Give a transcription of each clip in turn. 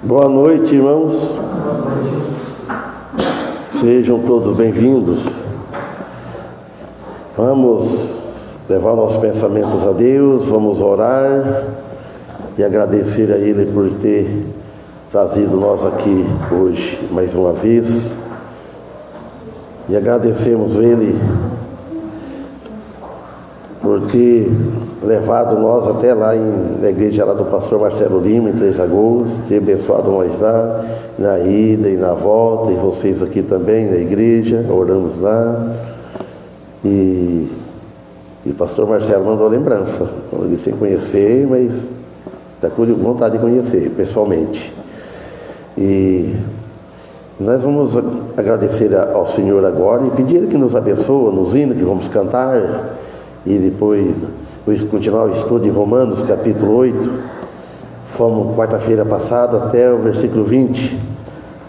Boa noite, irmãos. Sejam todos bem-vindos. Vamos levar nossos pensamentos a Deus, vamos orar e agradecer a Ele por ter trazido nós aqui hoje mais uma vez. E agradecemos Ele por ter levado nós até lá na igreja lá do pastor Marcelo Lima, em Três Lagoas, ter abençoado nós lá, na ida e na volta, e vocês aqui também na igreja, oramos lá. E o pastor Marcelo mandou lembrança, ele sem conhecer, mas está com vontade de conhecer pessoalmente. E nós vamos agradecer ao Senhor agora e pedir Ele que nos abençoe nos hinos que vamos cantar, e depois continuar o estudo de Romanos capítulo 8. Fomos quarta-feira passada até o versículo 20.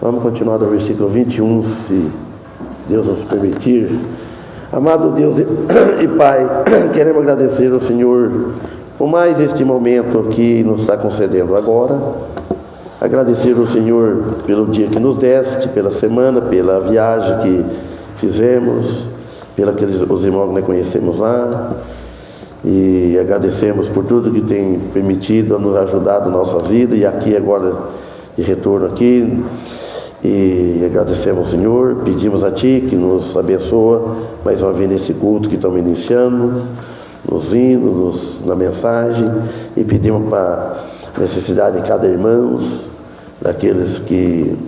Vamos continuar do versículo 21, se Deus nos permitir. Amado Deus e Pai, queremos agradecer ao Senhor por mais este momento que nos está concedendo agora. Agradecer ao Senhor pelo dia que nos deste, pela semana, pela viagem que fizemos, os irmãos que nós conhecemos lá. E agradecemos por tudo que tem permitido, nos ajudado na nossa vida, e aqui agora de retorno aqui. E agradecemos ao Senhor, pedimos a Ti que nos abençoa mais uma vez nesse culto que estamos iniciando, nos hinos, na mensagem, e pedimos para a necessidade de cada irmão, daqueles que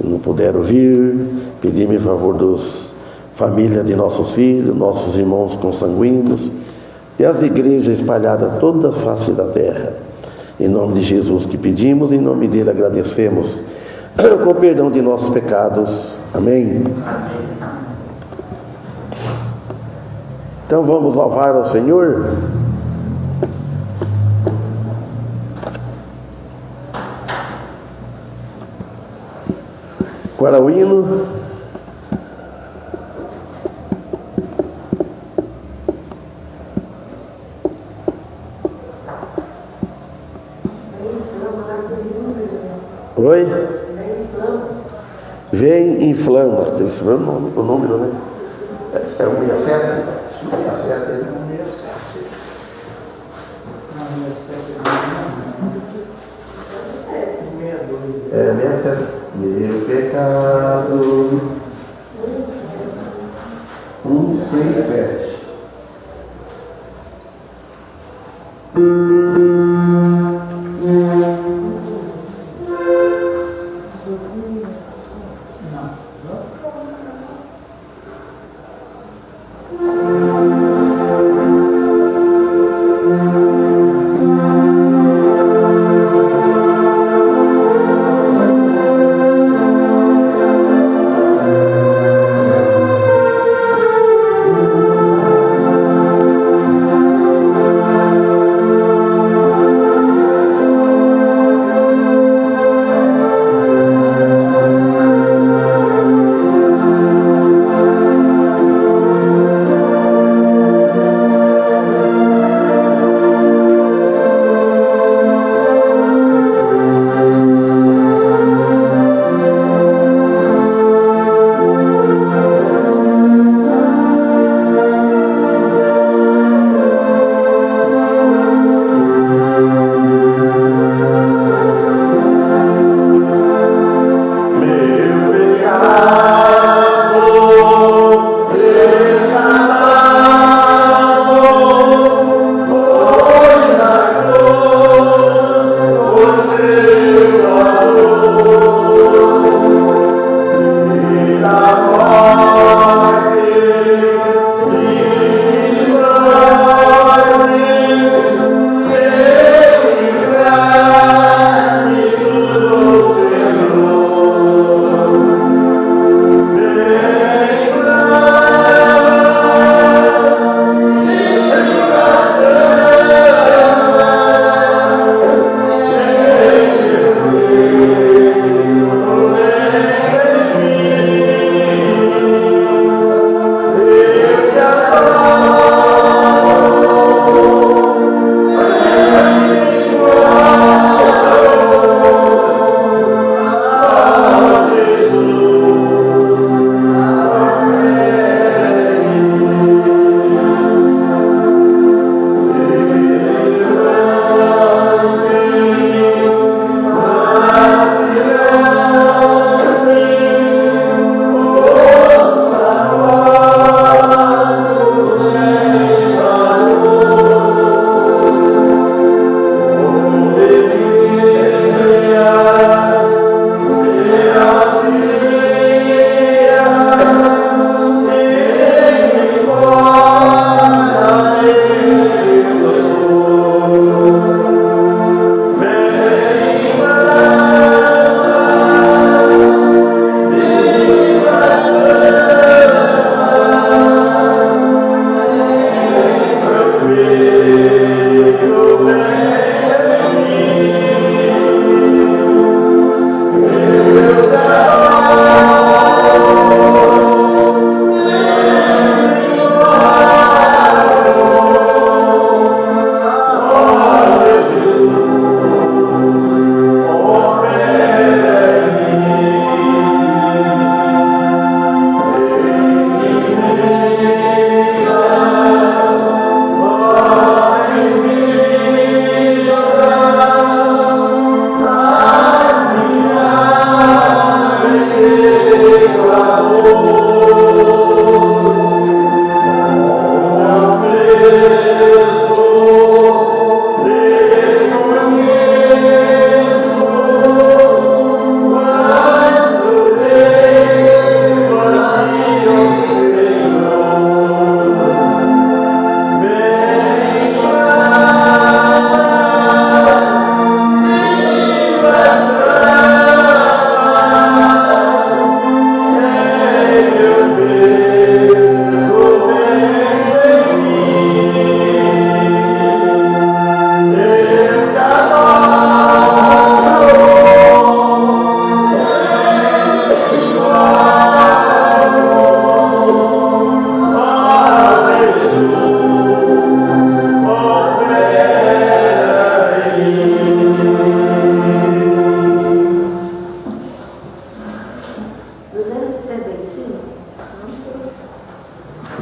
não puderam vir, pedimos em favor dos família de nossos filhos, nossos irmãos consanguíneos e as igrejas espalhadas toda a face da terra. Em nome de Jesus que pedimos, em nome dele agradecemos, com o perdão de nossos pecados. Amém? Então vamos louvar ao Senhor. Qual é o hino? Oi? Vem inflama. Tem que saber o número, né? É o 67? 67, né? É 67. Meu pecado. 167.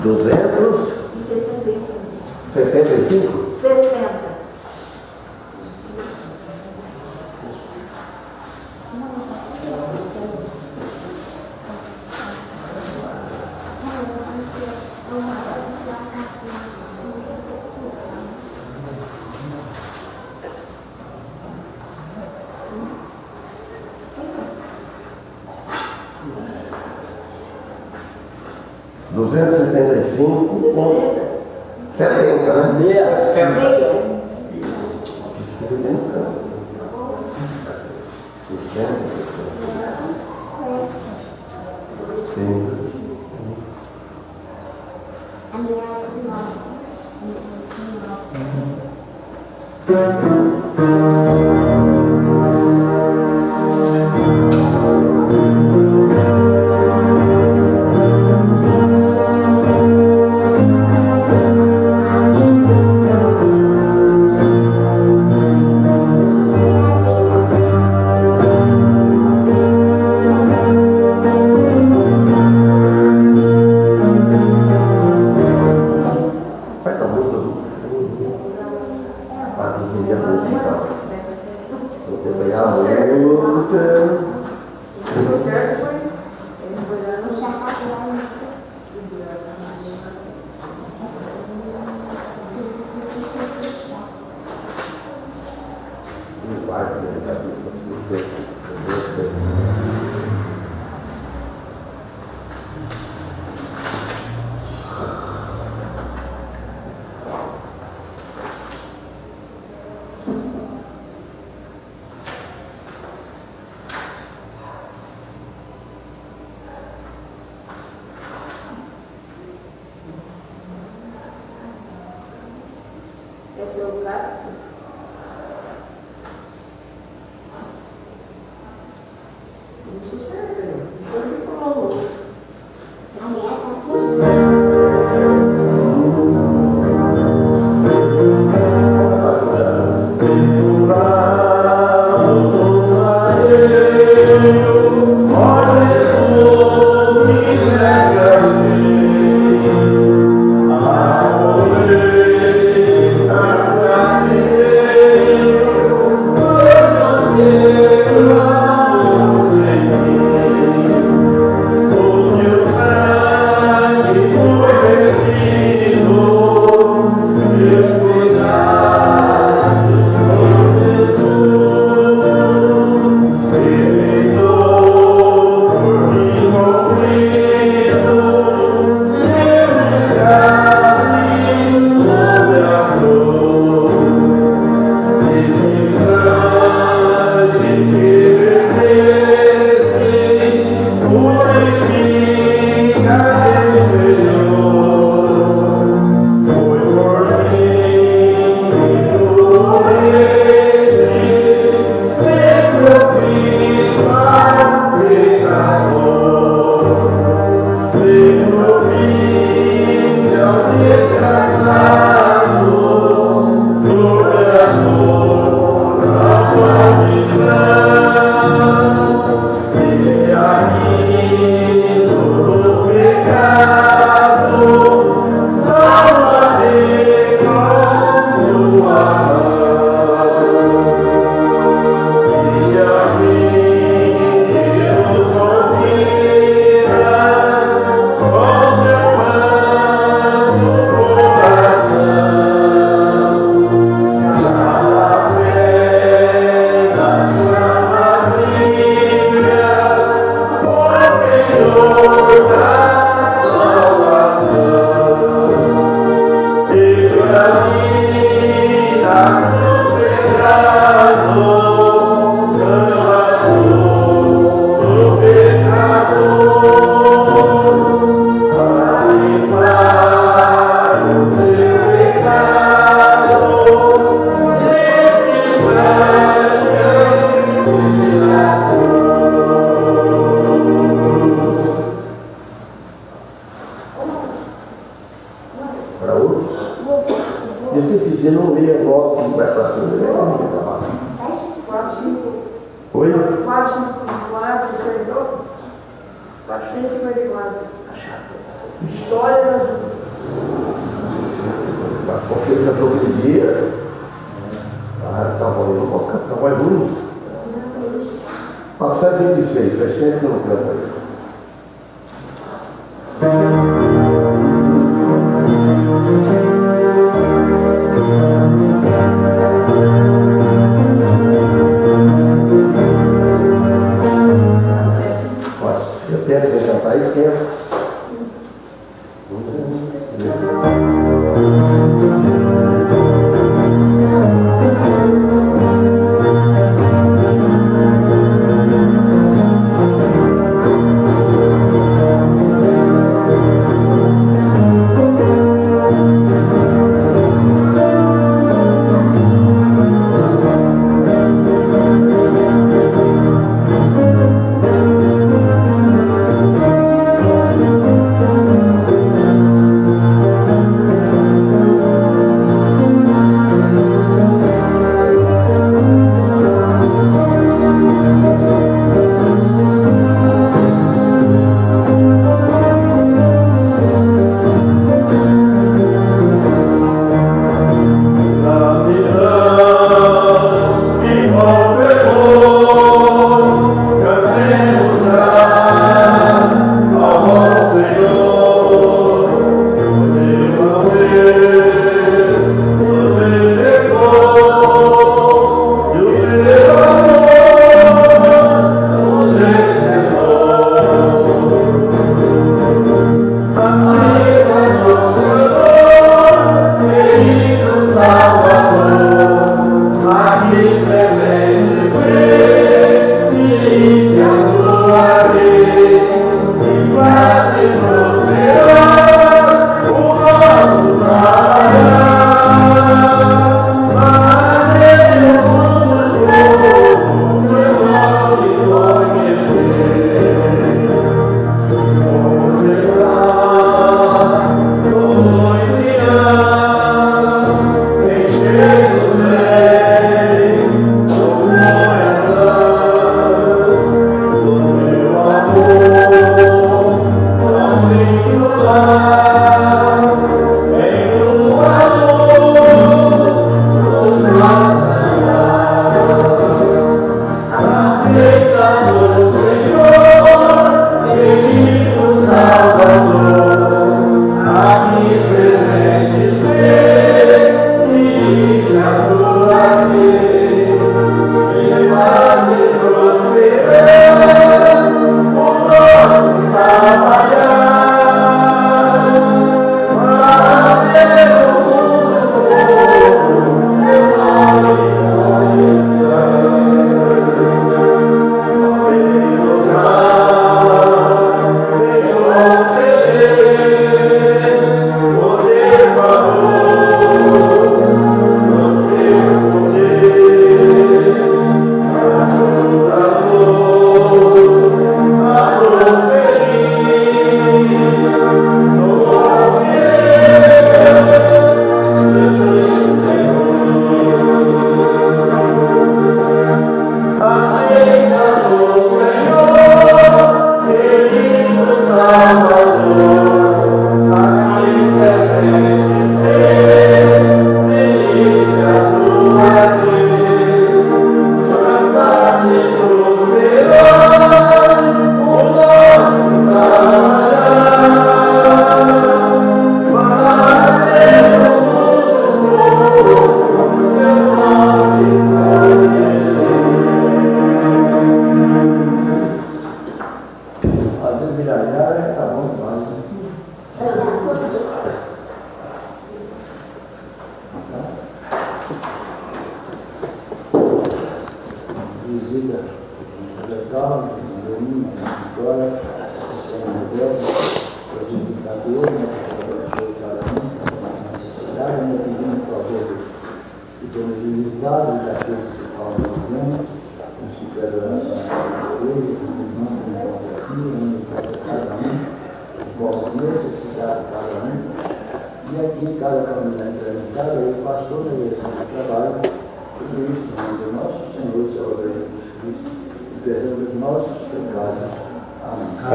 275? 60. Com 70, né? Meia. História da Porque ele cantou aquele dia. Tá bom, eu não posso cantar mais um. Passar 26, 600 não canta aí. Eu tento cantar e esqueço.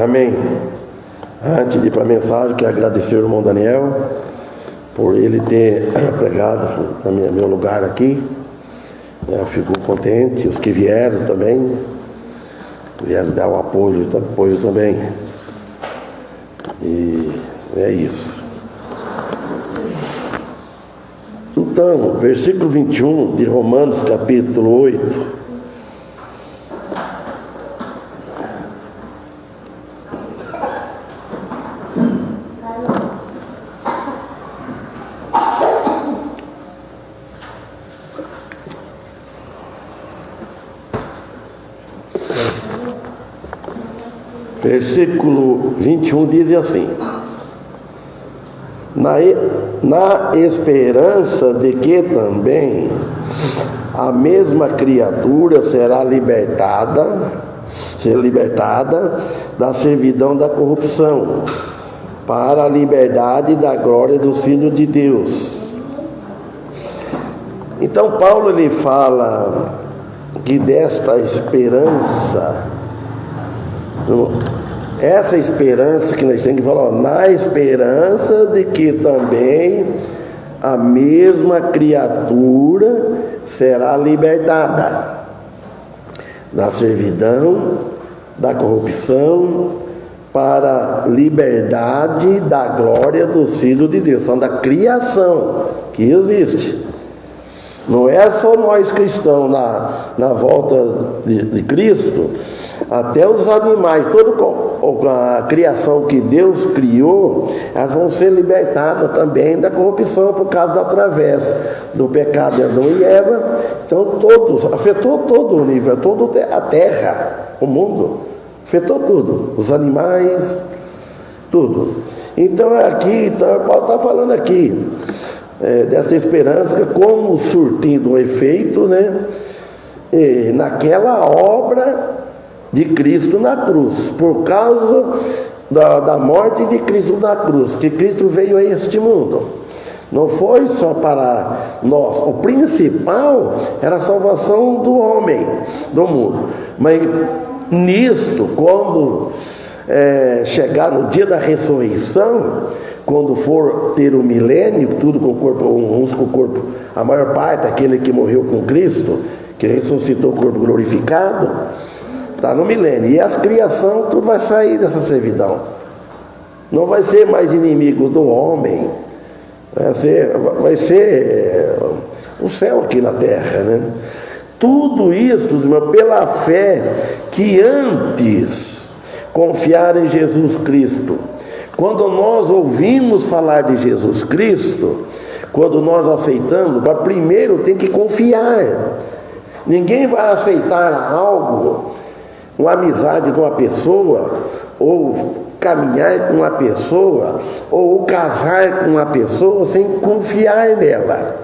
Amém. Antes de ir para a mensagem, quero agradecer ao irmão Daniel por ele ter pregado no meu lugar aqui. Eu fico contente, os que vieram também, vieram dar o apoio também. E é isso. Então, versículo 21 de Romanos, capítulo 8. Versículo 21 diz assim: na esperança de que também a mesma criatura será libertada da servidão da corrupção, para a liberdade da glória dos filhos de Deus. Então Paulo ele fala que desta esperança, essa esperança que nós temos que falar, na esperança de que também a mesma criatura será libertada da servidão, da corrupção, para a liberdade da glória dos filhos de Deus. São da criação que existe. Não é só nós cristãos na volta de Cristo, até os animais, toda a criação que Deus criou, elas vão ser libertadas também da corrupção por causa da travessa do pecado de Adão e Eva. Então afetou todo o universo, toda a terra, o mundo, afetou tudo, os animais, tudo. Então aqui, Paulo está falando aqui dessa esperança como surtindo um efeito, né, naquela obra de Cristo na cruz, por causa da morte de Cristo na cruz, que Cristo veio a este mundo. Não foi só para nós, o principal era a salvação do homem, do mundo. Mas nisto, quando chegar no dia da ressurreição, quando for ter o milênio, tudo com o corpo, uns com o corpo, a maior parte, aquele que morreu com Cristo, que ressuscitou o corpo glorificado, está no milênio. E as criação, tudo vai sair dessa servidão. Não vai ser mais inimigo do homem. Vai ser o céu aqui na terra, né? Tudo isso, irmão, pela fé que antes confiar em Jesus Cristo. Quando nós ouvimos falar de Jesus Cristo, quando nós aceitamos, mas primeiro tem que confiar. Ninguém vai aceitar algo, uma amizade com uma pessoa, ou caminhar com uma pessoa, ou casar com uma pessoa sem confiar nela.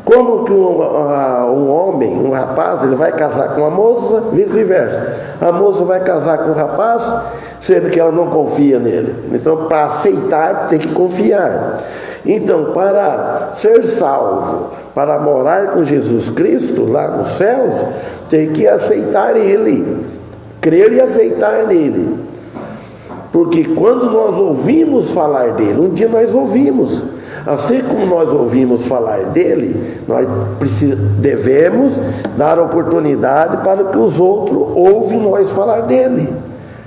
Como que um homem, um rapaz, ele vai casar com uma moça, vice-versa. A moça vai casar com o rapaz, sendo que ela não confia nele. Então, para aceitar, tem que confiar. Então, para ser salvo, para morar com Jesus Cristo lá nos céus, tem que aceitar Ele, crer e aceitar nele. Porque quando nós ouvimos falar dele, um dia nós ouvimos, assim como nós ouvimos falar dele, nós devemos dar oportunidade para que os outros ouvem nós falar dele,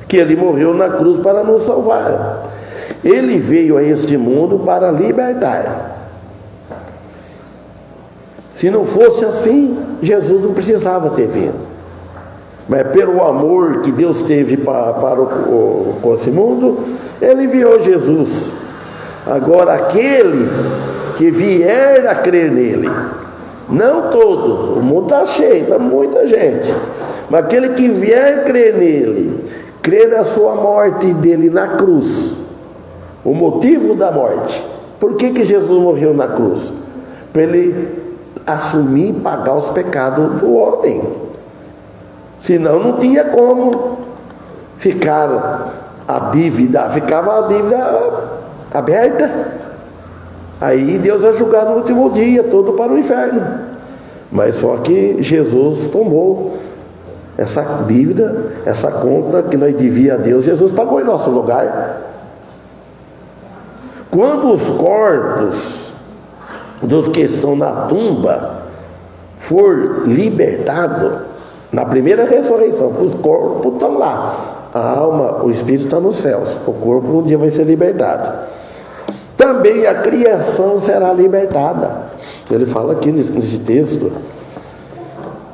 que ele morreu na cruz para nos salvar. Ele veio a este mundo para libertar. Se não fosse assim, Jesus não precisava ter vindo. Mas pelo amor que Deus teve para esse mundo, ele enviou Jesus. Agora aquele que vier a crer nele, não todos, o mundo está cheio, está muita gente, mas aquele que vier a crer nele, crer na sua morte dele na cruz, o motivo da morte. Por que Jesus morreu na cruz? Para ele assumir e pagar os pecados do homem. Senão não tinha como ficar a dívida, ficava a dívida aberta. Aí Deus vai julgar no último dia, todo para o inferno. Mas só que Jesus tomou essa dívida, essa conta que nós devíamos a Deus, Jesus pagou em nosso lugar. Quando os corpos dos que estão na tumba for libertado, na primeira ressurreição, os corpos estão lá, a alma, o espírito está nos céus, o corpo um dia vai ser libertado. Também a criação será libertada. Ele fala aqui nesse texto.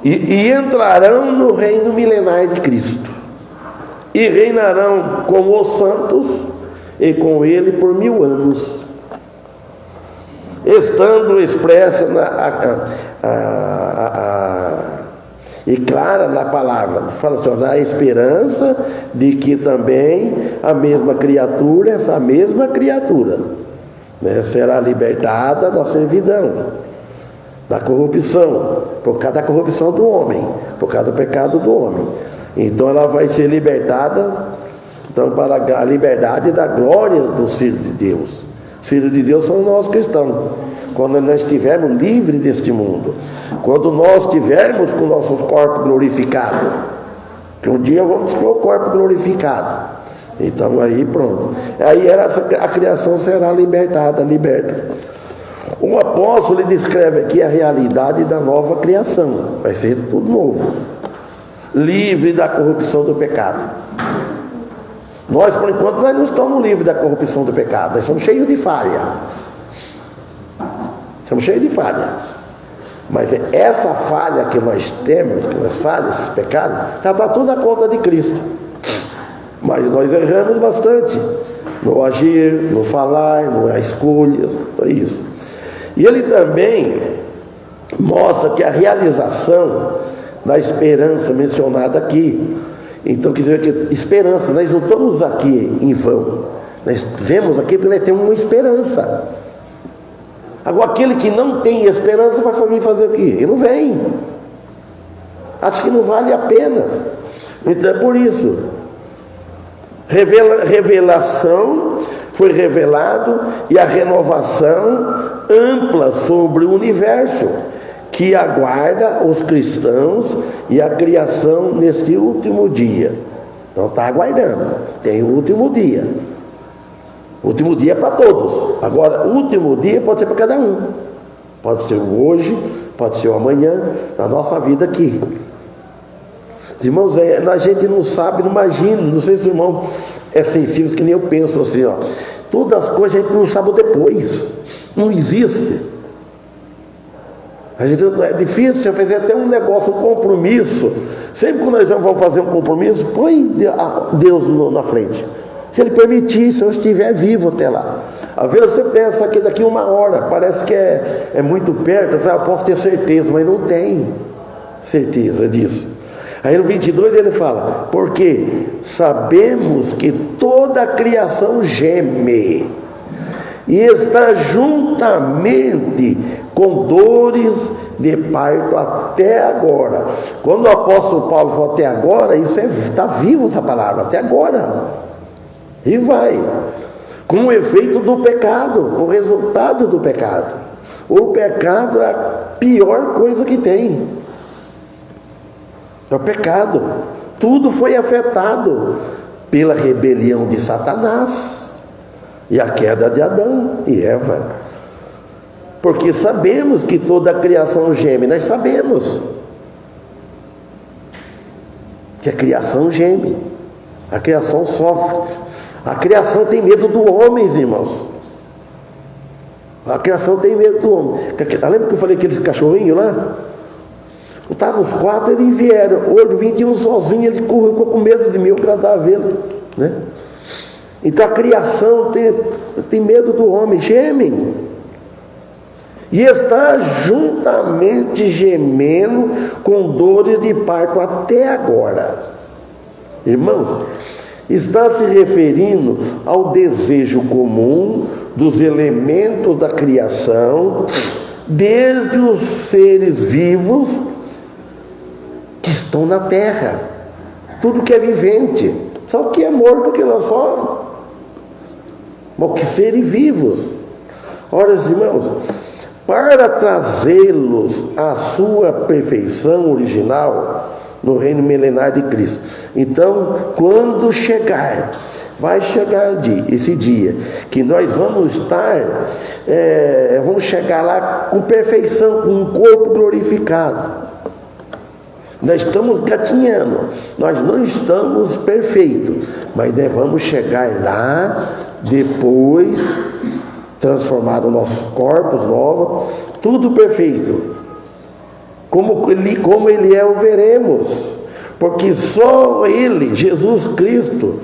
E entrarão no reino milenar de Cristo, e reinarão com os santos e com ele por 1000 anos, estando expressa e clara na palavra. Fala assim, a esperança de que também a mesma criatura, essa mesma criatura, né, será libertada da servidão, da corrupção, por causa da corrupção do homem, por causa do pecado do homem. Então ela vai ser libertada, então, para a liberdade da glória dos filhos de Deus. Os filhos de Deus são nós cristãos. Quando nós estivermos livres deste mundo, quando nós estivermos com nossos corpos glorificados, que um dia vamos ter o corpo glorificado. Então aí pronto. Aí a criação será liberta. O apóstolo ele descreve aqui a realidade da nova criação. Vai ser tudo novo, livre da corrupção do pecado. Nós, por enquanto, nós não estamos livres da corrupção do pecado. Nós somos cheios de falha. Mas essa falha que nós temos, as falhas, esses pecados, já está tudo na conta de Cristo. Mas nós erramos bastante no agir, no falar, nas escolhas, isso. E ele também mostra que a realização da esperança mencionada aqui, então quer dizer que esperança, nós não estamos aqui em vão, nós vemos aqui porque nós temos uma esperança. Agora aquele que não tem esperança vai vir fazer o quê? Ele não vem, acho que não vale a pena. Então é por isso, revelação, foi revelado, e a renovação ampla sobre o universo que aguarda os cristãos e a criação neste último dia. Então está aguardando, tem o último dia. O último dia é para todos. Agora, o último dia pode ser para cada um. Pode ser o hoje, pode ser o amanhã, na nossa vida aqui. Irmãos, a gente não sabe, não imagina, não sei se o irmão é sensível, que nem eu penso assim, ó. Todas as coisas a gente não sabe depois. Não existe. A gente, é difícil você fazer até um negócio, um compromisso. Sempre que nós vamos fazer um compromisso, põe Deus na frente. Se Ele permitir, se eu estiver vivo até lá. Às vezes você pensa que daqui 1 hora, parece que é muito perto, eu posso ter certeza, mas não tem certeza disso. Aí no 22 ele fala, porque sabemos que toda a criação geme e está juntamente com dores de parto até agora. Quando o apóstolo Paulo fala até agora, isso está vivo essa palavra, até agora. E vai, com o efeito do pecado, o resultado do pecado. O pecado é a pior coisa que tem. É o pecado. Tudo foi afetado pela rebelião de Satanás e a queda de Adão e Eva. Porque sabemos que toda a criação geme. Nós sabemos que a criação geme. A criação sofre. A criação tem medo do homem, irmãos. A criação tem medo do homem. Lembra que eu falei aqueles cachorrinhos lá? Estavam os 4, eles vieram. Hoje 21 sozinho, ele ficou com medo de mim, eu agradava vê-lo, né? Então a criação tem medo do homem, gemem. E está juntamente gemendo com dores de parto até agora. Irmãos, está se referindo ao desejo comum dos elementos da criação, desde os seres vivos que estão na terra, tudo que é vivente, só o que é morto que não só, mas que seres vivos. Ora, irmãos, para trazê-los à sua perfeição original no reino milenar de Cristo. Então, quando chegar, Vai chegar esse dia que nós vamos vamos chegar lá com perfeição, com um corpo glorificado. Nós estamos gatinhando, nós não estamos perfeitos, mas nós vamos chegar lá depois, transformar os nossos corpos novos, tudo perfeito. Como ele é, o veremos, porque só Ele, Jesus Cristo,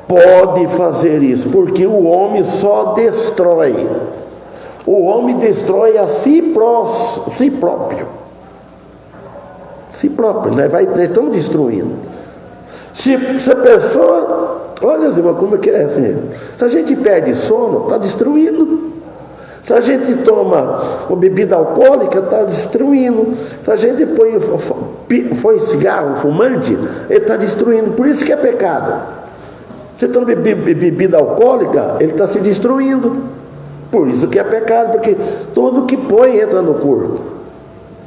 pode fazer isso, porque o homem só destrói. O homem destrói a si próprio. Si próprio, nós estamos destruindo. Se a pessoa, olha, irmão, como é que é assim? Se a gente perde sono, está destruindo. Se a gente toma uma bebida alcoólica, está destruindo. Se a gente põe cigarro fumante, ele está destruindo. Por isso que é pecado. Você toma bebida alcoólica, ele está se destruindo. Por isso que é pecado, porque tudo que põe entra no corpo.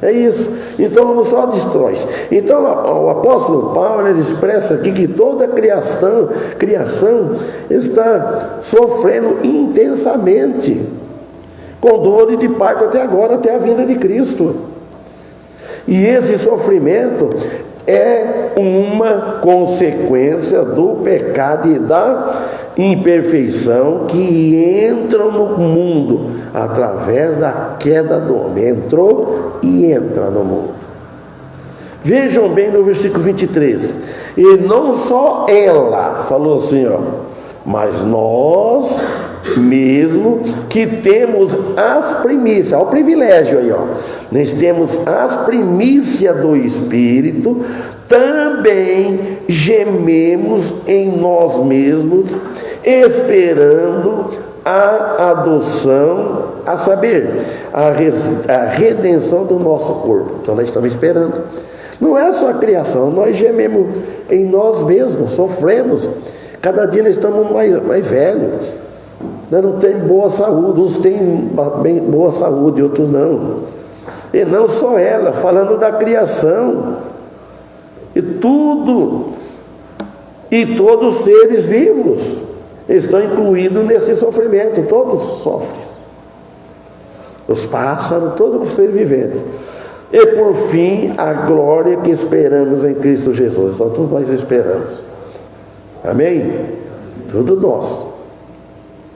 É isso. Então não só destrói. Então o apóstolo Paulo, ele expressa aqui que toda a criação está sofrendo intensamente, com dores de parto até agora, até a vinda de Cristo. E esse sofrimento é uma consequência do pecado e da imperfeição que entram no mundo através da queda do homem. Entrou e entra no mundo. Vejam bem no versículo 23. E não só ela, falou assim, mas nós mesmo que temos as primícias, olha o privilégio aí, nós temos as primícias do Espírito, também gememos em nós mesmos, esperando a adoção, a saber, a redenção do nosso corpo. Então nós estamos esperando. Não é só a criação, nós gememos em nós mesmos, sofremos. Cada dia nós estamos mais velhos. Não tem boa saúde, uns têm bem boa saúde, outros não. E não só ela, falando da criação. E todos os seres vivos estão incluídos nesse sofrimento, todos sofrem. Os pássaros, todos os seres viventes. E por fim, a glória que esperamos em Cristo Jesus. Então todos nós esperamos. Amém? Tudo nosso.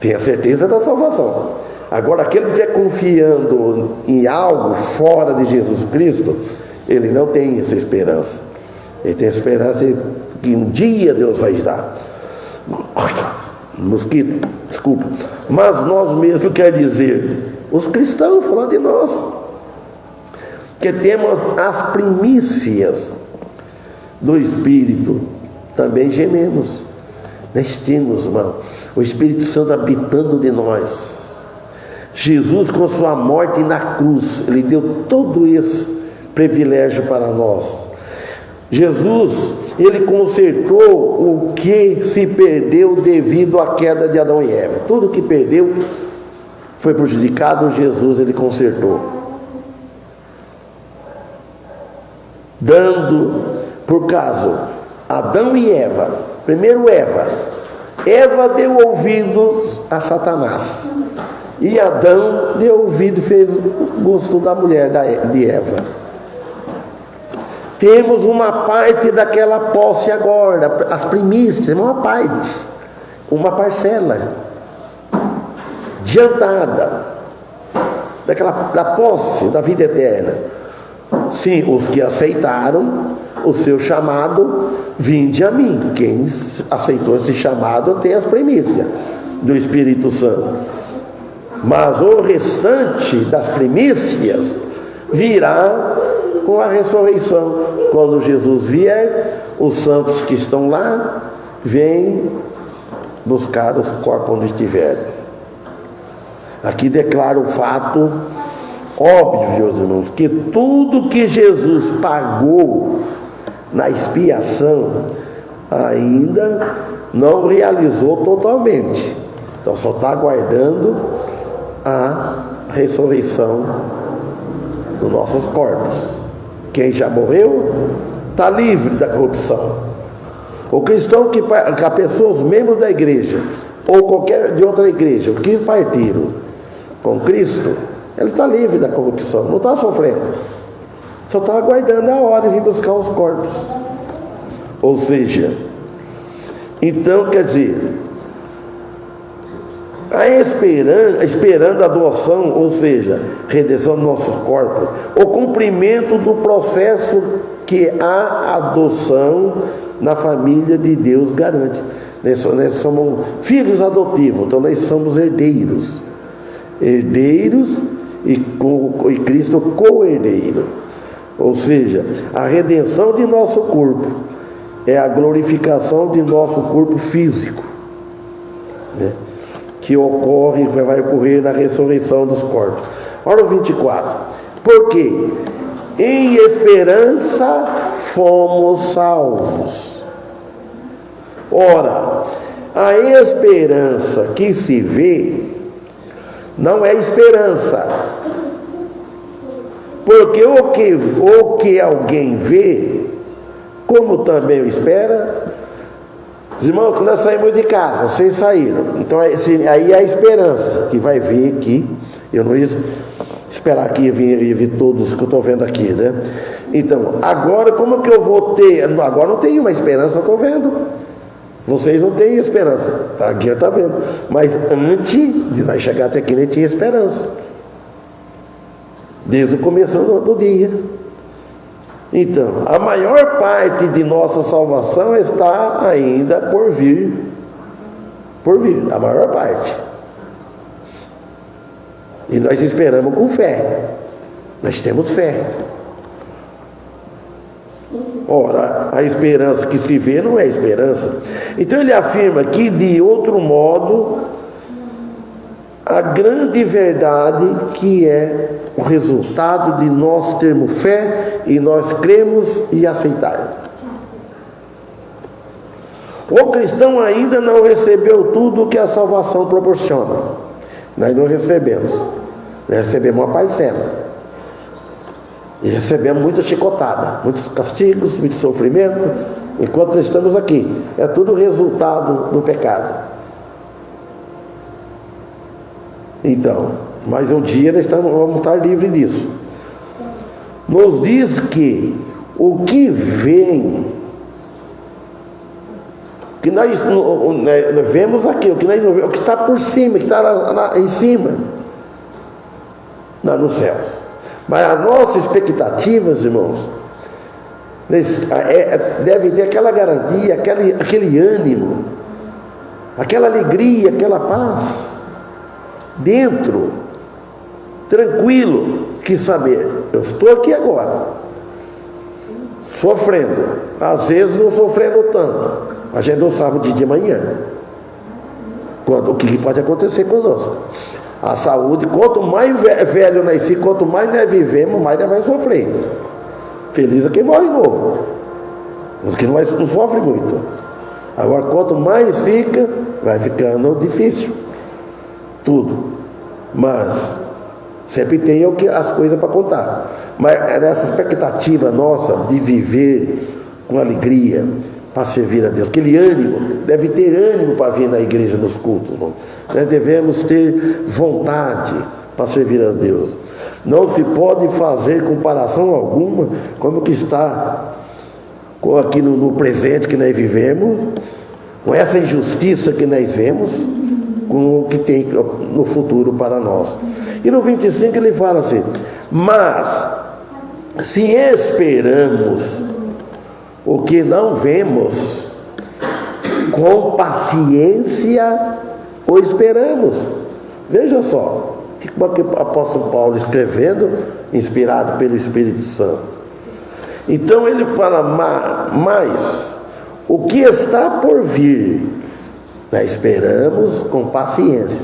Tenha certeza da salvação. Agora, aquele que estiver confiando em algo fora de Jesus Cristo, ele não tem essa esperança. Ele tem a esperança que um dia Deus vai dar. Mosquito, desculpa. Mas nós mesmos, quer dizer, os cristãos, falando de nós, que temos as primícias do Espírito, também gememos. Nós temos, irmão, o Espírito Santo habitando de nós. Jesus, com sua morte na cruz, ele deu todo esse privilégio para nós. Jesus, ele consertou o que se perdeu devido à queda de Adão e Eva. Tudo que perdeu foi prejudicado, Jesus, ele consertou. Dando, por caso, Adão e Eva. Primeiro Eva deu ouvidos a Satanás. E Adão deu ouvido e fez o gosto da mulher de Eva. Temos uma parte daquela posse agora, as primícias, uma parte, uma parcela adiantada da posse da vida eterna. Sim, os que aceitaram o seu chamado, vinde a mim. Quem aceitou esse chamado tem as primícias do Espírito Santo. Mas o restante das primícias virá com a ressurreição. Quando Jesus vier, os santos que estão lá vêm buscar os corpos onde estiverem. Aqui declara o fato óbvio, meus irmãos, que tudo que Jesus pagou na expiação ainda não realizou totalmente. Então só está aguardando a ressurreição dos nossos corpos. Quem já morreu está livre da corrupção. O cristão que a pessoa, os membros da igreja, ou qualquer de outra igreja, que partiram com Cristo, ele está livre da corrupção, não está sofrendo. Só está aguardando a hora de vir buscar os corpos. Ou seja, então quer dizer, esperando a adoção, ou seja, redenção dos nossos corpos, o cumprimento do processo que a adoção na família de Deus garante. Nós somos filhos adotivos, então nós somos herdeiros e Cristo co-herdeiro. Ou seja, a redenção de nosso corpo é a glorificação de nosso corpo físico, né? Que vai ocorrer na ressurreição dos corpos. Olha o 24. Porque em esperança fomos salvos. Ora, a esperança que se vê não é esperança. Porque o que alguém vê, como também o espera. Os irmãos, quando nós saímos de casa, vocês saíram. Então aí é a esperança que vai vir aqui. Eu não ia esperar que ia vir todos que eu estou vendo aqui, né? Então, agora como que eu vou ter? Agora não tenho uma esperança, eu estou vendo. Vocês não têm esperança. Aqui está vendo. Mas antes de nós chegar até aqui, nem tinha esperança. Desde o começo do dia. Então, a maior parte de nossa salvação está ainda por vir. Por vir, a maior parte. E nós esperamos com fé. Nós temos fé. Ora, a esperança que se vê não é esperança. Então ele afirma que, de outro modo, a grande verdade que é o resultado de nós termos fé e nós cremos e aceitarmos. O cristão ainda não recebeu tudo o que a salvação proporciona. Nós não recebemos. Nós recebemos uma parcela. E recebemos muita chicotada, muitos castigos, muito sofrimento, enquanto nós estamos aqui. É tudo resultado do pecado. Então, mas um dia nós vamos estar livres disso. Nos diz que o que vem, que nós vemos aqui, o que nós não vemos, o que está por cima, que está em cima, nos céus. Mas as nossas expectativas, irmãos, devem ter aquela garantia, aquele ânimo, aquela alegria, aquela paz, dentro, tranquilo, que saber, eu estou aqui agora, sofrendo, às vezes não sofrendo tanto, a gente não sabe o dia de manhã, o que pode acontecer conosco. A saúde, quanto mais velho nasci, quanto mais nós vivemos, mais nós vai sofrer. Feliz é quem morre novo, os que não sofre muito. Agora, quanto mais fica, vai ficando difícil tudo. Mas sempre tem as coisas para contar. Mas nessa expectativa nossa de viver com alegria, para servir a Deus, aquele ânimo, deve ter ânimo para vir na igreja nos cultos, irmão. Nós devemos ter vontade para servir a Deus. Não se pode fazer comparação alguma como que está aqui no presente que nós vivemos, com essa injustiça que nós vemos, com o que tem no futuro para nós. E no 25 ele fala assim: mas se esperamos o que não vemos, com paciência o esperamos. Veja só, que o apóstolo Paulo escrevendo, inspirado pelo Espírito Santo. Então ele fala, mas o que está por vir, nós esperamos com paciência.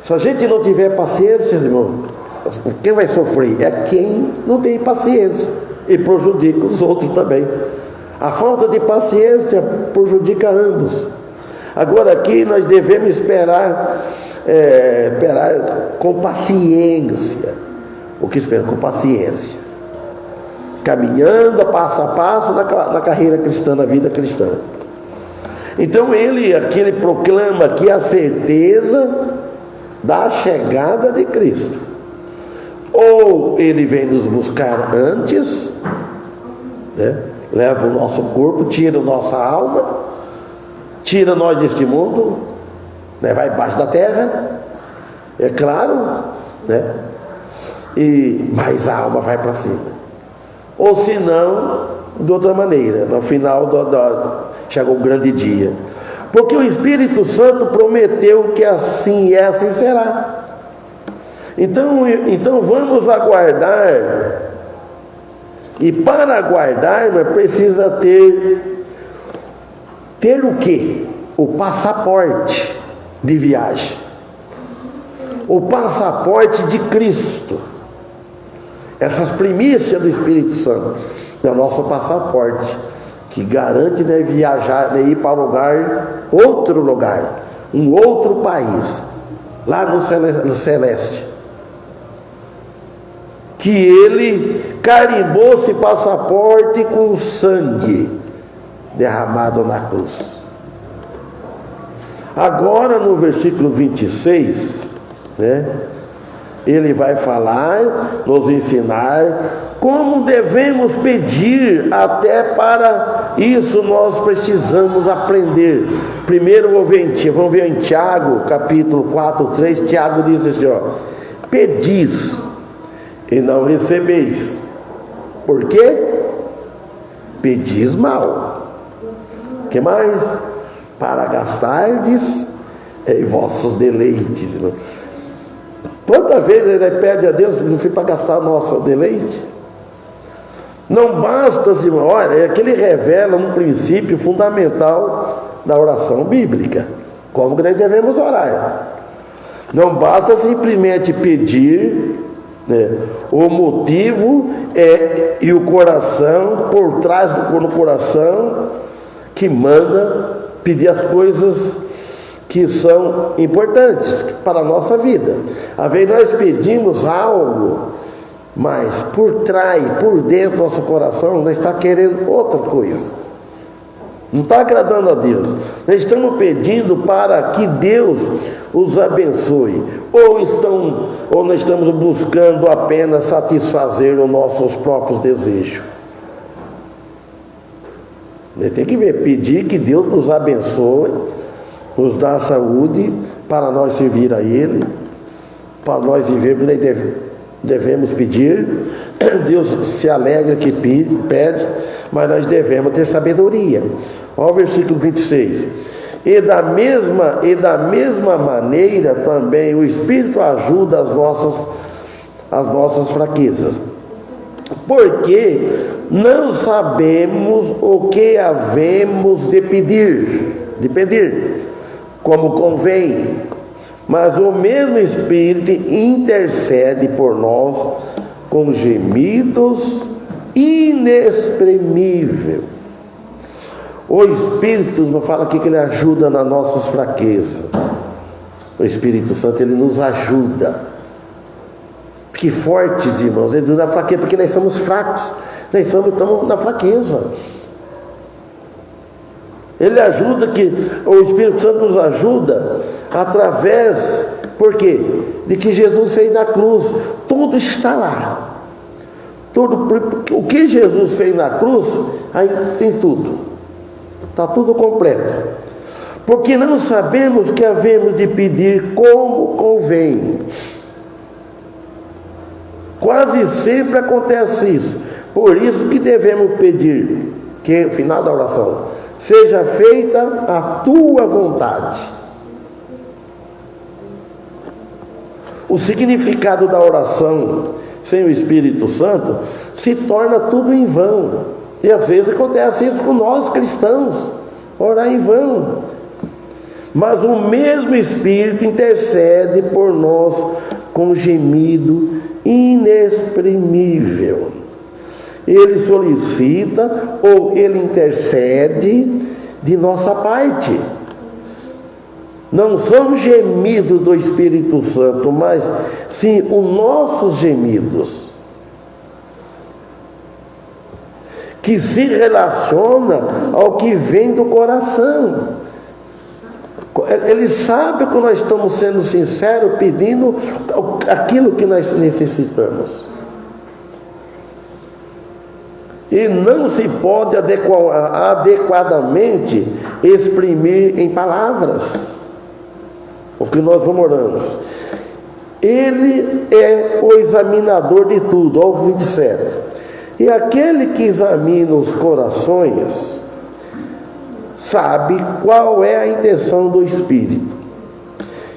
Se a gente não tiver paciência, irmão, quem vai sofrer é quem não tem paciência e prejudica os outros também. A falta de paciência prejudica ambos. Agora aqui nós devemos esperar com paciência. O que espera? Com paciência. Caminhando passo a passo na carreira cristã, na vida cristã. Então aqui ele proclama aqui a certeza da chegada de Cristo. Ou ele vem nos buscar antes, né? Leva o nosso corpo, tira a nossa alma, tira nós deste mundo, né? Vai embaixo da terra, é claro, né? Mas a alma vai para cima. Ou se não, de outra maneira, no final chegou um grande dia. Porque o Espírito Santo prometeu que assim é, assim será. Então vamos aguardar. E para aguardar, precisa ter o quê? O passaporte de viagem. O passaporte de Cristo. Essas primícias do Espírito Santo é o nosso passaporte, que garante, né, viajar, né, ir para outro lugar, um outro país, lá no celeste. Que ele carimbou esse passaporte com sangue derramado na cruz. Agora no versículo 26, né, ele vai falar, nos ensinar como devemos pedir. Até para isso nós precisamos aprender. Primeiro vamos ver em Tiago, capítulo 4, 3. Tiago diz assim, pedis e não recebeis. Por quê? Pedis mal. Que mais? Para gastardes em vossos deleites. Quantas vezes ele pede a Deus, não foi para gastar nosso deleite? Não basta, irmão, olha, é que ele revela um princípio fundamental da oração bíblica. Como que nós devemos orar? Não basta simplesmente pedir, né? O motivo e o coração, por trás do coração, que manda pedir as coisas que são importantes para a nossa vida. Às vezes nós pedimos algo, mas por trás, por dentro do nosso coração, nós estamos querendo outra coisa. Não está agradando a Deus. Nós estamos pedindo para que Deus os abençoe. Ou nós estamos buscando apenas satisfazer os nossos próprios desejos. Tem que ver, pedir que Deus nos abençoe, nos dá saúde para nós servir a Ele, para nós vivermos, devemos pedir. Deus se alegra que pede, mas nós devemos ter sabedoria. Olha o versículo 26. E da mesma maneira também o Espírito ajuda as nossas fraquezas, porque não sabemos o que havemos de pedir como convém, mas o mesmo Espírito intercede por nós com gemidos inexprimíveis. O Espírito fala aqui que ele ajuda nas nossas fraquezas. O Espírito Santo, ele nos ajuda. Que fortes, irmãos, ele nos dá fraqueza, porque nós somos fracos, estamos na fraqueza. Ele ajuda, o Espírito Santo nos ajuda através, por quê? De que Jesus fez na cruz. Tudo está lá. O que Jesus fez na cruz, aí tem tudo. Está tudo completo. Porque não sabemos que havemos de pedir como convém. Quase sempre acontece isso. Por isso que devemos pedir, que no final da oração, seja feita a tua vontade. O significado da oração sem o Espírito Santo se torna tudo em vão. E às vezes acontece isso com nós cristãos, orar em vão. Mas o mesmo Espírito intercede por nós com gemido inexprimível. Ele solicita ou ele intercede de nossa parte. Não são gemidos do Espírito Santo, mas sim os nossos gemidos, que se relaciona ao que vem do coração. Ele sabe que nós estamos sendo sinceros, pedindo aquilo que nós necessitamos. E não se pode adequadamente exprimir em palavras o que nós vamos orando. Ele é o examinador de tudo, ó 27. E aquele que examina os corações sabe qual é a intenção do Espírito.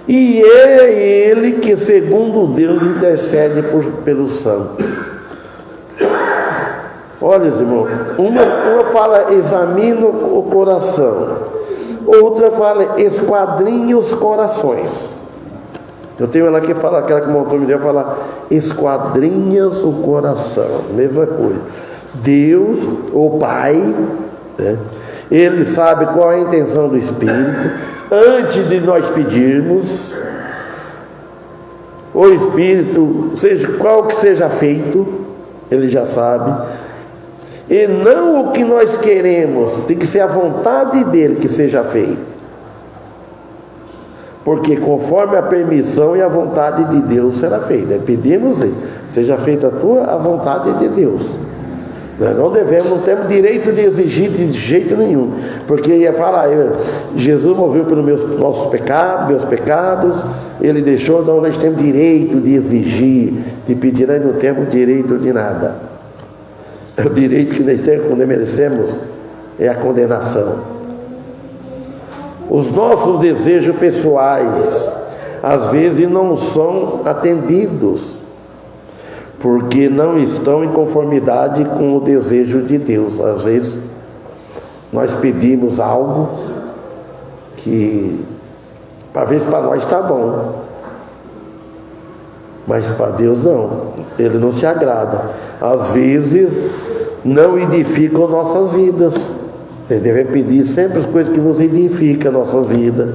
E é ele que, segundo Deus, intercede pelos santos. Olha, irmão, uma fala examina o coração, outra fala esquadrinha os corações. Eu tenho ela que fala, aquela que montou me deu, fala esquadrinhas o coração, mesma coisa. Deus, o Pai, né? Ele sabe qual é a intenção do Espírito antes de nós pedirmos. O Espírito, seja qual que seja feito, ele já sabe. E não o que nós queremos, tem que ser a vontade dele que seja feito. Porque conforme a permissão e a vontade de Deus será feita. Pedimos, seja feita a vontade de Deus. Nós não devemos, não temos direito de exigir de jeito nenhum. Porque ia falar, Jesus morreu pelos meus pecados, ele deixou, então nós temos direito de exigir, de pedir, nós não temos direito de nada. O direito que nós temos quando merecemos é a condenação. Os nossos desejos pessoais às vezes não são atendidos porque não estão em conformidade com o desejo de Deus. Às vezes nós pedimos algo que para nós está bom, mas para Deus não, ele não se agrada. Às vezes não edificam nossas vidas. Você deve pedir sempre as coisas que nos edificam a nossa vida.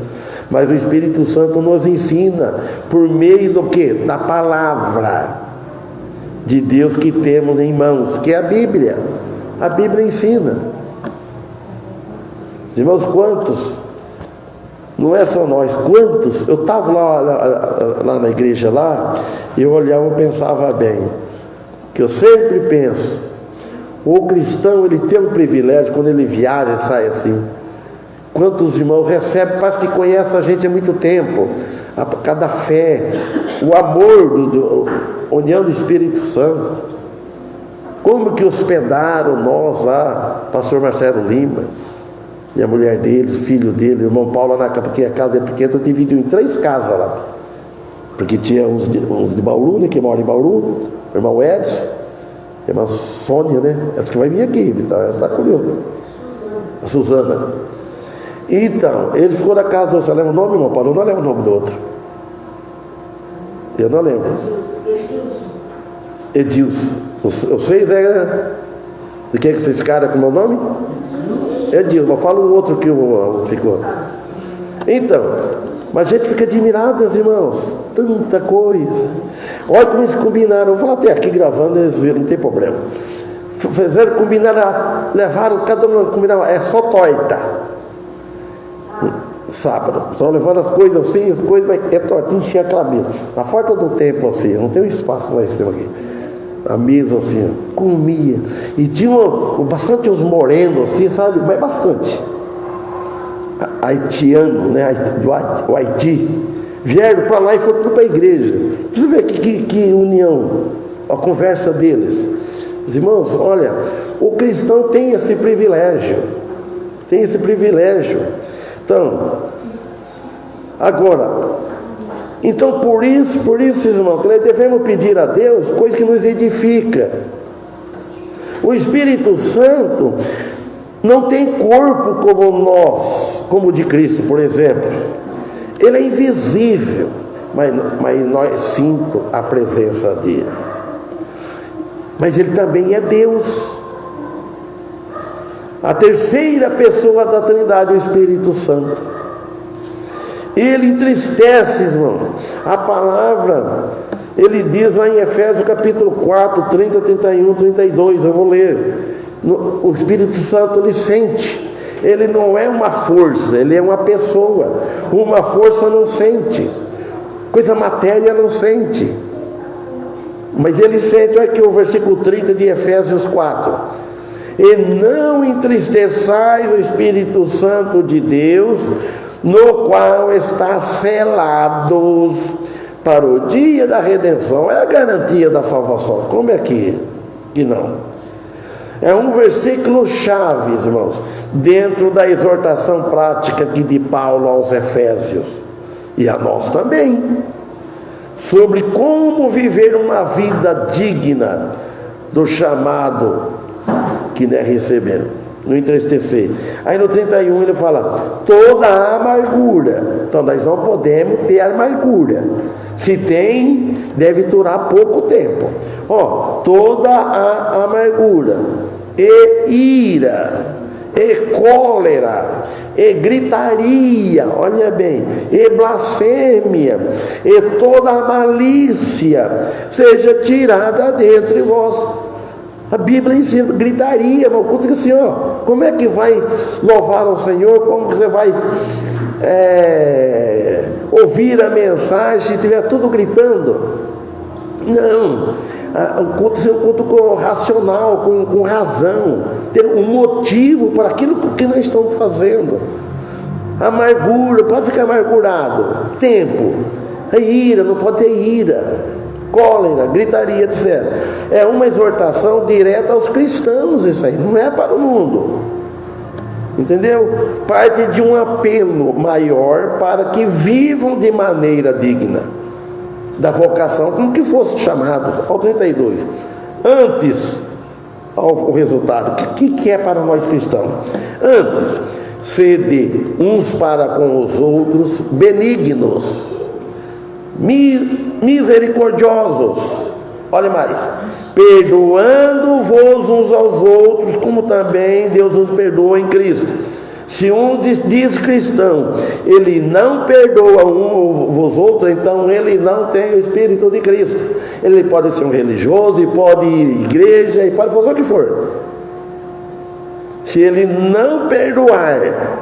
Mas o Espírito Santo nos ensina por meio do quê? Da palavra de Deus que temos em mãos, que é a Bíblia. A Bíblia ensina. Irmãos, quantos? Não é só nós, quantos? Eu estava lá na igreja lá, e eu olhava e pensava bem, que eu sempre penso, o cristão, ele tem um privilégio, quando ele viaja e sai assim. Quantos irmãos recebem, parece que conhece a gente há muito tempo, cada fé, o amor, a união do Espírito Santo. Como que hospedaram nós lá, pastor Marcelo Lima, e a mulher dele, os filhos dele, o irmão Paulo, porque a casa é pequena, dividiu em 3 casas lá. Porque tinha uns de Bauru, né, que moram em Bauru, o irmão Edson, a irmã Sônia, né? Ela que vai vir aqui, está comigo. A Suzana. Então, eles ficou na casa do outro. Você lembra o nome, irmão Paulo? Eu não lembro o nome do outro. Eu não lembro. Edilson. Vocês de quem é que vocês caras com o meu nome? Edilson. Mas fala o outro que ficou. Então, mas a gente fica admirado, meus irmãos. Tanta coisa. Olha como eles combinaram. Vou até aqui gravando, eles viram, não tem problema. Fizeram, combinaram, levaram, cada um combinava, é só torta. Sábado. Estão levando as coisas assim, as coisas, é torta, encher aquela mesa. Na porta do templo, assim, não tem um espaço lá em cima aqui. A mesa assim, comia. E tinha bastante uns morenos, assim, sabe? Mas bastante. Haitiano, né? Do Haiti, vieram para lá e foram para a igreja. Você vê que união, a conversa deles. Os irmãos, olha, o cristão tem esse privilégio. Tem esse privilégio. Então, agora, então por isso, irmão, que nós devemos pedir a Deus coisa que nos edifica. O Espírito Santo não tem corpo como nós, como o de Cristo, por exemplo. Ele é invisível, mas nós sentimos a presença dele. Mas ele também é Deus. A terceira pessoa da Trindade, o Espírito Santo. Ele entristece, irmão. A palavra, ele diz lá em Efésios capítulo 4, 30, 31, 32, eu vou ler. O Espírito Santo, ele sente. ele não é uma força, ele é uma pessoa. Uma força não sente, coisa matéria não sente, mas ele sente. Olha aqui o versículo 30 de Efésios 4: e não entristeçais o Espírito Santo de Deus, no qual está selados para o dia da redenção. É a garantia da salvação. Como é que não? É um versículo chave, irmãos, dentro da exortação prática aqui de Paulo aos Efésios, e a nós também, sobre como viver uma vida digna do chamado que nós recebemos, não entristecer. Aí no 31 ele fala: toda a amargura. Então nós não podemos ter amargura. Se tem, deve durar pouco tempo. Toda a amargura, e ira, e cólera, e gritaria, olha bem, e blasfêmia, e toda a malícia seja tirada dentre vós. A Bíblia ensina gritaria no culto, que assim, como é que vai louvar ao Senhor? Como você vai ouvir a mensagem se estiver tudo gritando? Não, o culto é um culto racional, com razão, ter um motivo para aquilo que nós estamos fazendo. Amargura, pode ficar amargurado, tempo, a ira, não pode ter ira, cólera, gritaria, etc. É uma exortação direta aos cristãos, isso aí, não é para o mundo, entendeu? Parte de um apelo maior para que vivam de maneira digna da vocação, como que fossem chamados. Ao 32, antes, ao resultado, o que é para nós cristãos? Antes, sede uns para com os outros benignos, misericordiosos, olha mais, perdoando-vos uns aos outros, como também Deus nos perdoa em Cristo. Se um diz cristão, ele não perdoa uns aos outros, então ele não tem o Espírito de Cristo. Ele pode ser um religioso, e pode ir à igreja, e pode fazer o que for. Se ele não perdoar,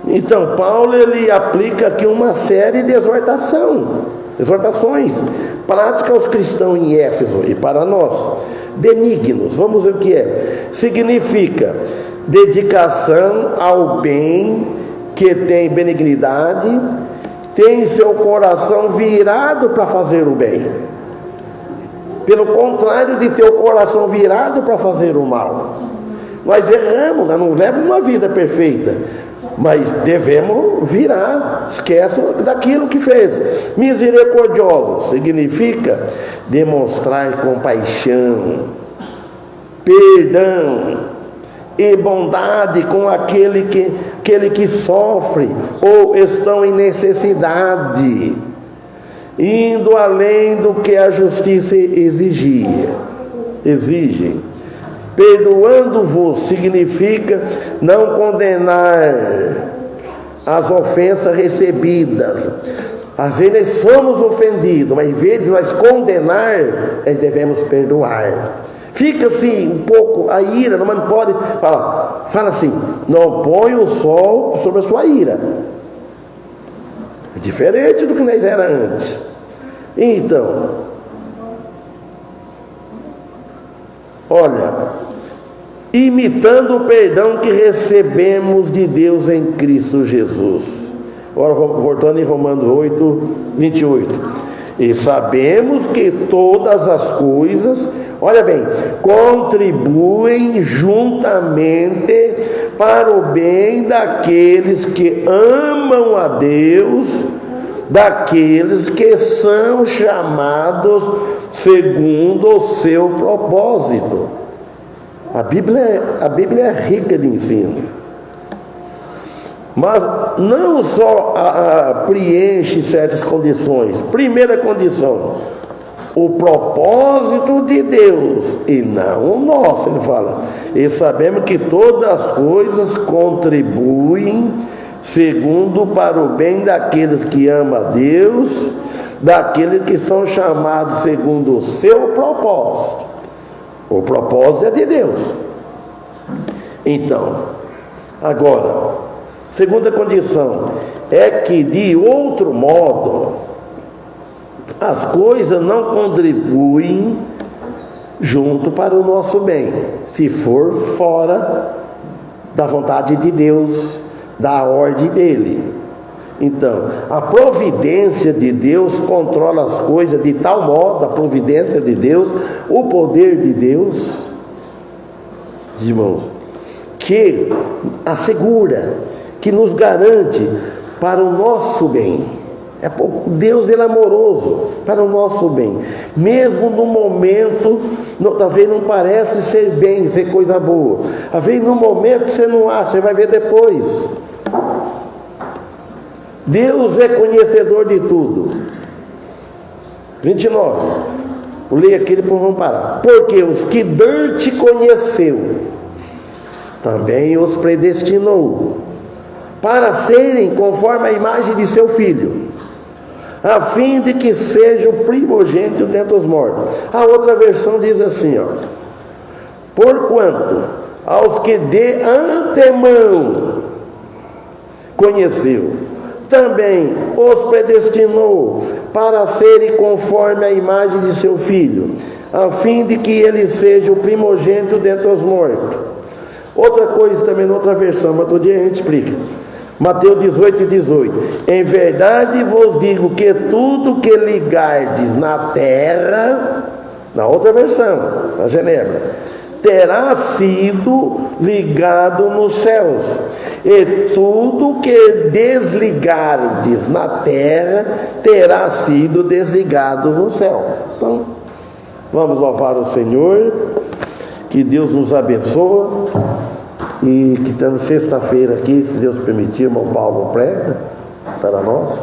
então Paulo ele aplica aqui uma série de exortações práticas aos cristãos em Éfeso e para nós. Benignos, vamos ver o que é. Significa dedicação ao bem, que tem benignidade, tem seu coração virado para fazer o bem. Pelo contrário de ter o coração virado para fazer o mal. Nós erramos, nós não levamos uma vida perfeita, mas devemos virar, esquece daquilo que fez. Misericordioso significa demonstrar compaixão, perdão e bondade com aquele que sofre ou estão em necessidade, indo além do que a justiça exige. Perdoando-vos significa não condenar as ofensas recebidas. Às vezes somos ofendidos, mas em vez de nós condenar, nós devemos perdoar. Fica assim um pouco a ira, não pode falar. Fala assim: não põe o sol sobre a sua ira. É diferente do que nós era antes. Então, olha, imitando o perdão que recebemos de Deus em Cristo Jesus. Agora, voltando em Romanos 8, 28. E sabemos que todas as coisas, olha bem, contribuem juntamente para o bem daqueles que amam a Deus, daqueles que são chamados segundo o seu propósito. A Bíblia é rica de ensino. Mas não só preenche certas condições. Primeira condição, o propósito de Deus e não o nosso. Ele fala: e sabemos que todas as coisas contribuem segundo para o bem daqueles que amam a Deus, daqueles que são chamados segundo o seu propósito. O propósito é de Deus. Então, Agora, segunda condição é que, de outro modo, as coisas não contribuem junto para o nosso bem, se for fora da vontade de Deus, da ordem dele. Então, a providência de Deus controla as coisas de tal modo, a providência de Deus, o poder de Deus, irmãos, que assegura, que nos garante para o nosso bem. Deus, ele é amoroso para o nosso bem, mesmo no momento, talvez não parece ser bem, ser coisa boa, às vezes no momento você não acha, você vai ver depois. Deus é conhecedor de tudo. 29. Vou ler aqui, depois vamos parar. Porque os que Deus conheceu, também os predestinou para serem conforme a imagem de seu Filho, a fim de que seja o primogênito dentre os mortos. A outra versão diz assim, ó: porquanto aos que de antemão conheceu, também os predestinou para serem conforme a imagem de seu Filho, a fim de que ele seja o primogênito dentre os mortos. Outra coisa também, noutra versão, mas todo dia a gente explica. Mateus 18:18. Em verdade vos digo que tudo que ligardes na terra, na outra versão, na Genebra, terá sido ligado nos céus, e tudo que desligardes na terra terá sido desligado no céu. Então, vamos louvar o Senhor, que Deus nos abençoe, e que estamos sexta-feira aqui, se Deus permitir, irmão Paulo prega para nós.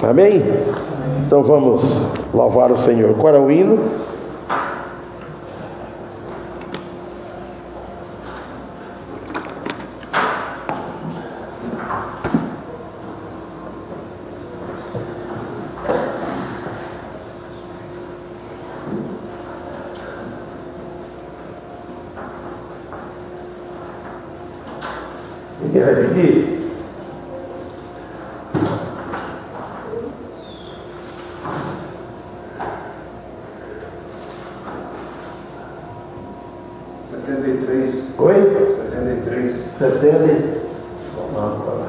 Amém? Então vamos louvar o Senhor. Qual é o hino? Quem vai pedir? Oi? 73. 70. Vamos para lá.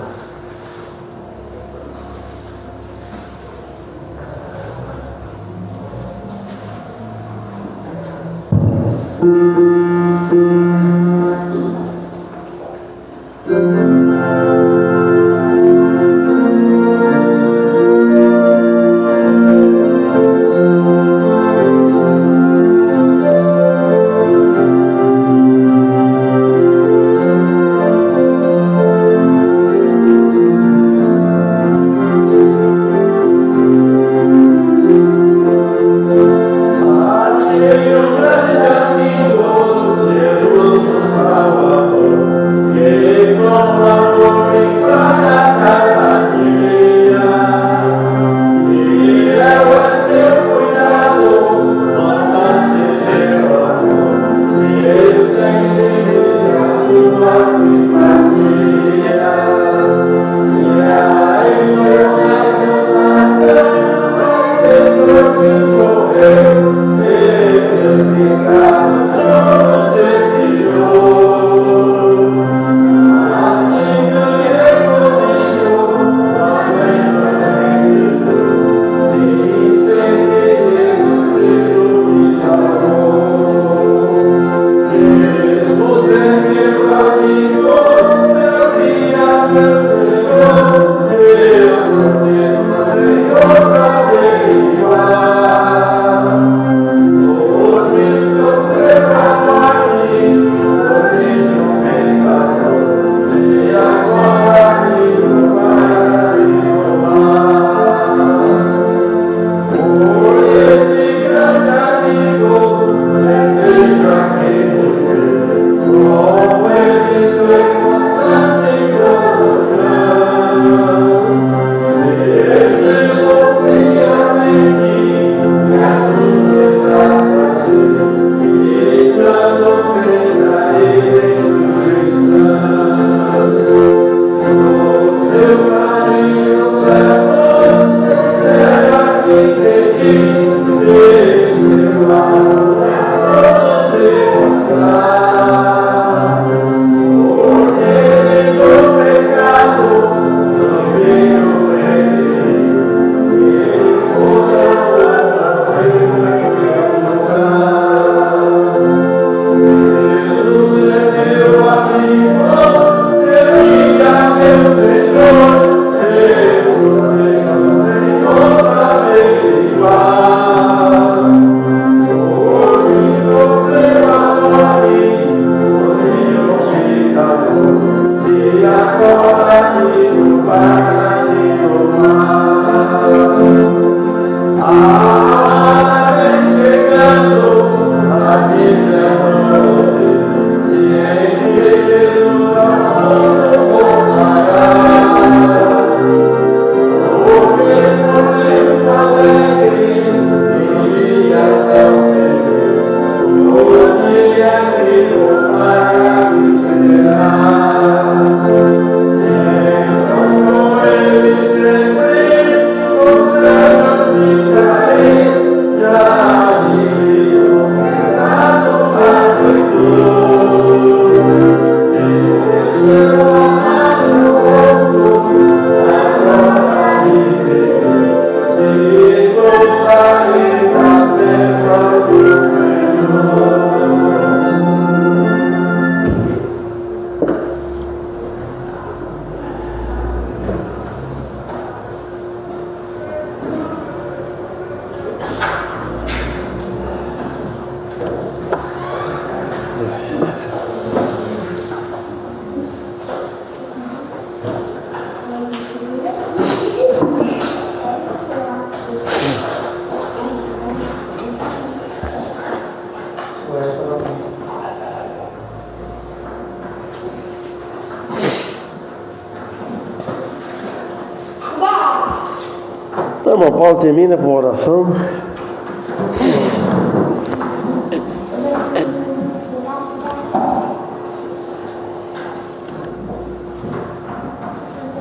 Então, irmão Paulo, termina com uma oração.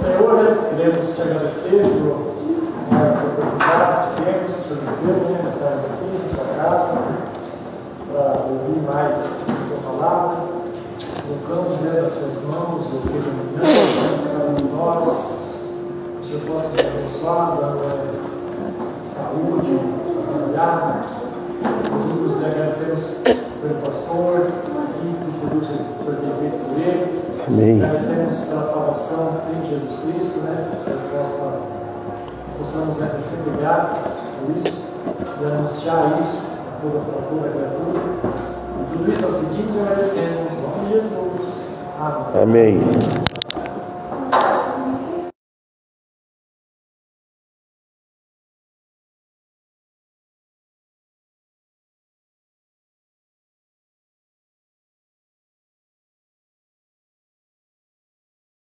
Senhor, queremos te agradecer por mais essa oportunidade que temos, que o Senhor nos deu, né, estarmos aqui na sua casa, para ouvir mais a sua palavra. Colocamos dentro das suas mãos o que cada um de nós, o Senhor possa nos abençoar, dando saúde, para trabalhar. Nós agradecemos pelo pastor, aqui, por tudo que o Senhor tem feito por ele. Amém. Agradecemos pela salvação em Jesus Cristo, né? Que possamos ser sempre gratos por isso e anunciar isso a toda a criatura. E tudo isso nós pedimos e agradecemos. Em nome de Jesus. Amém. Amém.